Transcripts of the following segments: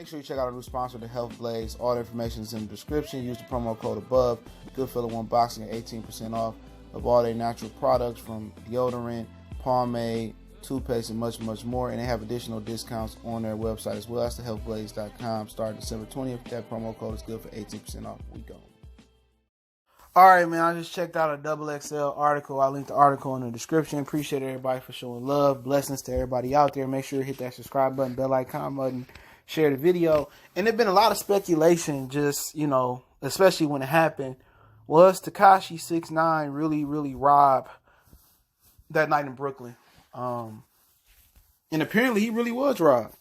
sure you check out our new sponsor, The Health Blaze. All the information is in the description. Use the promo code above. Good Feeling One Boxing at 18% off of all their natural products from deodorant, pomade, toothpaste, and much, much more. And they have additional discounts on their website as well. That's thehealthblaze.com. Starting December 20th. That promo code is good for 18% off. We go. All right, man. I just checked out a XXL article. I linked the article in the description. Appreciate everybody for showing love. Blessings to everybody out there. Make sure you hit that subscribe button, bell icon button, share the video. And there's been a lot of speculation, just, especially when it happened. Was Tekashi 6ix9ine really robbed that night in Brooklyn? And apparently he really was robbed.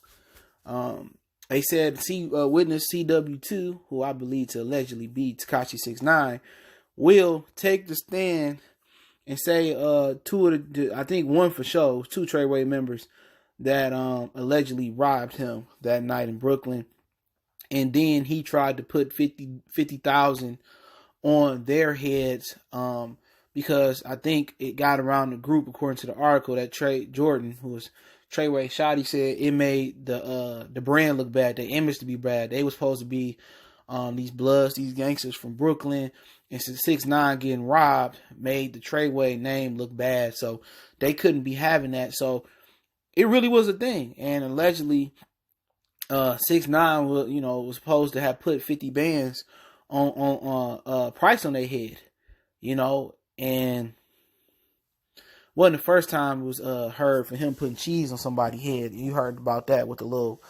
They said witness CW2, who I believe to allegedly be Tekashi 6ix9ine, will take the stand and say two of the, I think one for sure, two Treyway members that allegedly robbed him that night in Brooklyn. And then he tried to put 50,000 on their heads because I think it got around the group, according to the article, that Trey Jordan, who was Treyway shot, he said it made the brand look bad, the image to be bad. They was supposed to be these Bloods, these gangsters from Brooklyn, and since 6ix9ine getting robbed made the Treyway name look bad, so they couldn't be having that. So it really was a thing, and allegedly 6ix9ine was supposed to have put 50 bands on price on their head, and wasn't the first time it was heard for him putting cheese on somebody's head. You heard about that with the little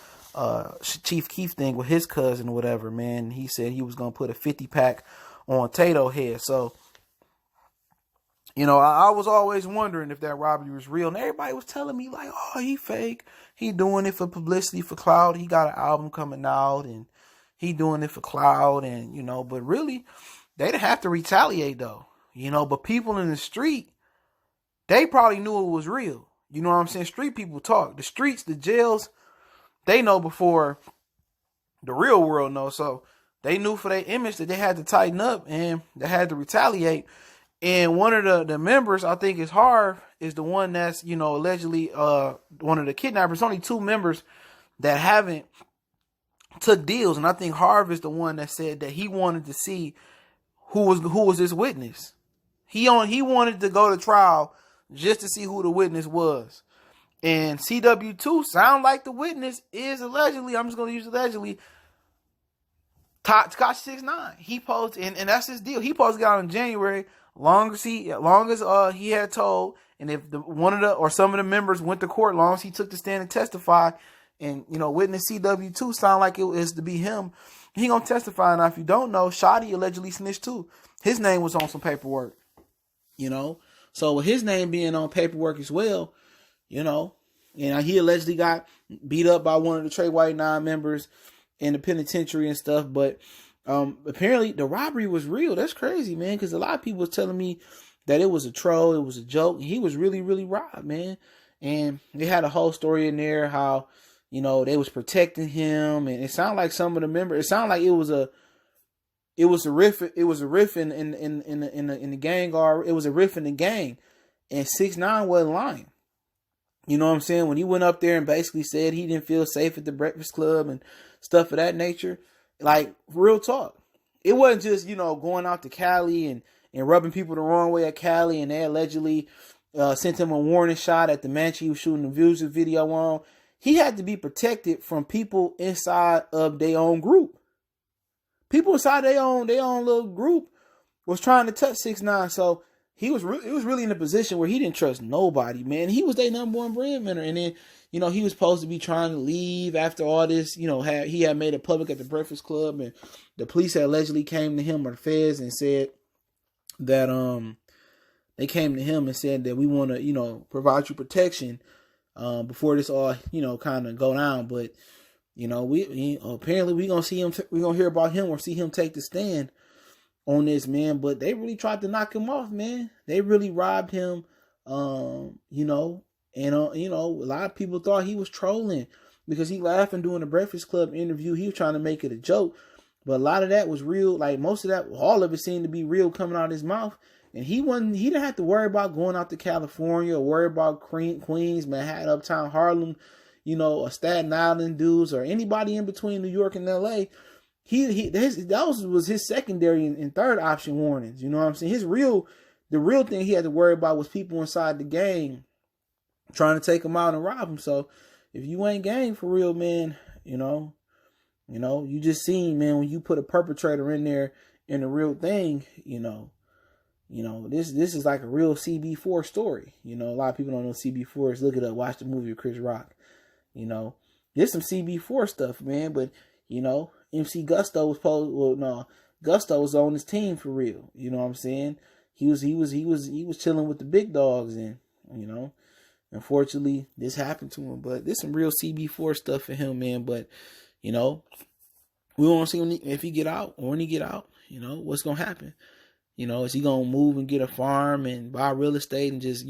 Chief Keef thing with his cousin or whatever, man. He said he was going to put a 50-pack on Tato head. So, I was always wondering if that robbery was real. And everybody was telling me, like, oh, he fake. He doing it for publicity, for clout. He got an album coming out, and he doing it for clout. And, but really, they'd have to retaliate, though. But people in the street, they probably knew it was real. You know what I'm saying? Street people talk. The streets, the jails, they know before the real world knows. So they knew for their image that they had to tighten up and they had to retaliate. And one of the members, I think is Harv, is the one that's, allegedly one of the kidnappers. Only two members that haven't took deals. And I think Harv is the one that said that he wanted to see who was this witness. He wanted to go to trial just to see who the witness was. And CW2 sound like the witness is allegedly, I'm just going to use allegedly, Tekashi 6ix9ine. He posted, and that's his deal. He posted out in January, long as he had told, and if some of the members went to court, long as he took the stand and testified, and witness CW2 sound like it was to be him, he gonna testify. Now, if you don't know, Shotty allegedly snitched too. His name was on some paperwork, So with his name being on paperwork as well, and he allegedly got beat up by one of the Treyway 9 members in the penitentiary and stuff. But apparently the robbery was real. That's crazy, man, because a lot of people was telling me that it was a troll, it was a joke. And he was really, really robbed, man. And they had a whole story in there how, they was protecting him. And it sounded like some of the members, it sounded like it was a riff in the gang, or it was a riff in the gang, and 6ix9ine wasn't lying. You know what I'm saying? When he went up there and basically said he didn't feel safe at the Breakfast Club and stuff of that nature, like, real talk. It wasn't just, going out to Cali and rubbing people the wrong way at Cali, and they allegedly sent him a warning shot at the mansion he was shooting the music video on. He had to be protected from people inside of their own group. People inside their own little group was trying to touch 6ix9ine, so he was really in a position where he didn't trust nobody, man. He was their number one breadwinner, and then he was supposed to be trying to leave after all this. He had made it public at the Breakfast Club, and the police had allegedly came to him, or the feds, and said that they came to him and said that we want to provide you protection before this all kind of go down, but. We apparently we gonna see him. We gonna hear about him or see him take the stand on this, man. But they really tried to knock him off, man. They really robbed him. And a lot of people thought he was trolling because he laughed during the Breakfast Club interview. He was trying to make it a joke, but a lot of that was real. Like most of that, all of it seemed to be real coming out of his mouth. And he didn't have to worry about going out to California or worry about Queens, Manhattan, Uptown, Harlem. a Staten Island dudes or anybody in between New York and LA, that was his secondary and third option warnings. You know what I'm saying? The real thing he had to worry about was people inside the gang trying to take him out and rob him. So if you ain't gang for real, man, you just seen, man, when you put a perpetrator in there in the real thing, this is like a real CB4 story. A lot of people don't know CB4 is. Look it up. Watch the movie with Chris Rock. There's some CB4 stuff, man. But MC Gusto Gusto was on his team for real. You know what I'm saying? He was chilling with the big dogs, and unfortunately this happened to him. But there's some real CB4 stuff for him, man. But we want to see if he get out or when he get out. What's gonna happen? Is he gonna move and get a farm and buy real estate and just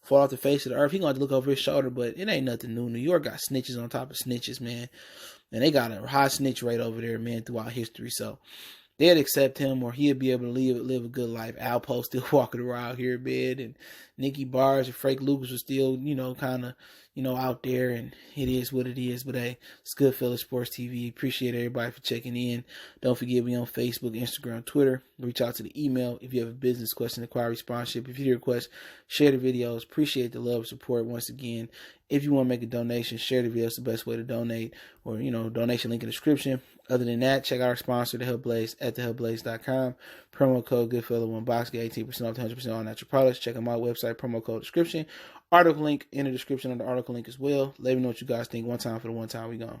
fall off the face of the earth? He gonna have to look over his shoulder. But it ain't nothing new. New York got snitches on top of snitches, man. And they got a high snitch rate over there, man, throughout history. So they'd accept him, or he'd be able to live a good life. Al Poe still walking around here, man, and Nicky Bars and Frank Lucas was still, kind of, out there, and it is what it is. But hey, it's Goodfellas Sports TV. Appreciate everybody for checking in. Don't forget me on Facebook, Instagram, Twitter. Reach out to the email if you have a business question, inquiry, sponsorship. If you hear requests, share the videos. Appreciate the love, support once again. If you want to make a donation, share the video. It's the best way to donate, or, donation link in the description. Other than that, check out our sponsor, The Help Blaze, at thehelpblaze.com. Promo code Goodfella1Box, get 18% off, 100% all natural products. Check out my website, promo code description. Article link in the description of the article link as well. Let me know what you guys think. One time for the one time we gone.